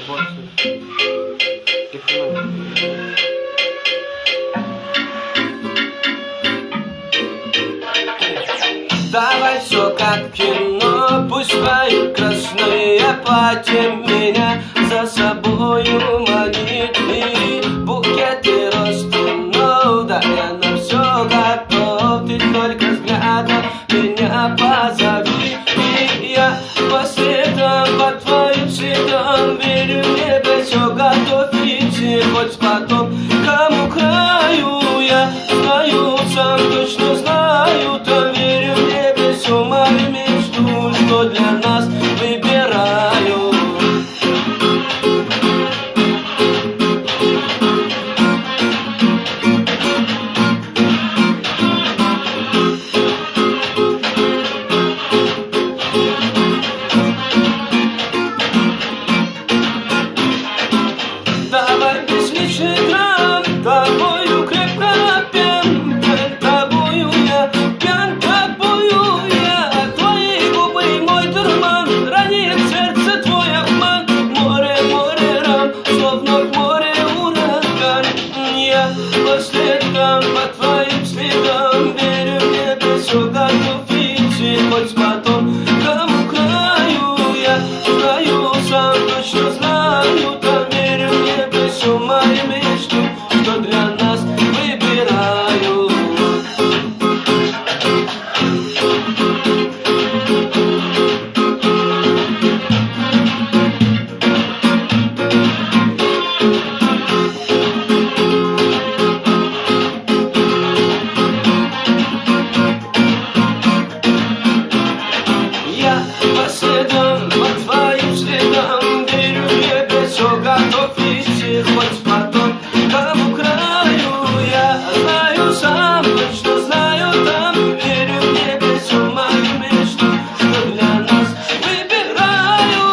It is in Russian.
больше. Тишина. Давай все как в кино, пусть твои красные платья меня за собою манит. И букеты растянул, да я на все готов. Ты только взглядом меня позови, и я по следам, по твоим следам верю в небо, все готов идти хоть потом. Кому краю я знаю, сам точно знаю, там верю в небо, всю мою мечту, что для нас выбираю. Давай бесконечный драм, тобою крепко пьян, тобою я пьян, тобою я. Твои губы и мой дурман, ранит сердце твой обман. Море, море рам, словно в море ураган. Я по следам, по твоим следам верю в небо, все готов идти хоть потом. Кому краю я знаю, сам точно знаю, там верю в небо, всю мою мечту, что для нас выбираю. Я по следам, по твоим следам верю в небо, все готов идти хоть потом. Кому краю я знаю, сам точно знаю, там верю в небо, всю мою мечту, что для нас выбираю.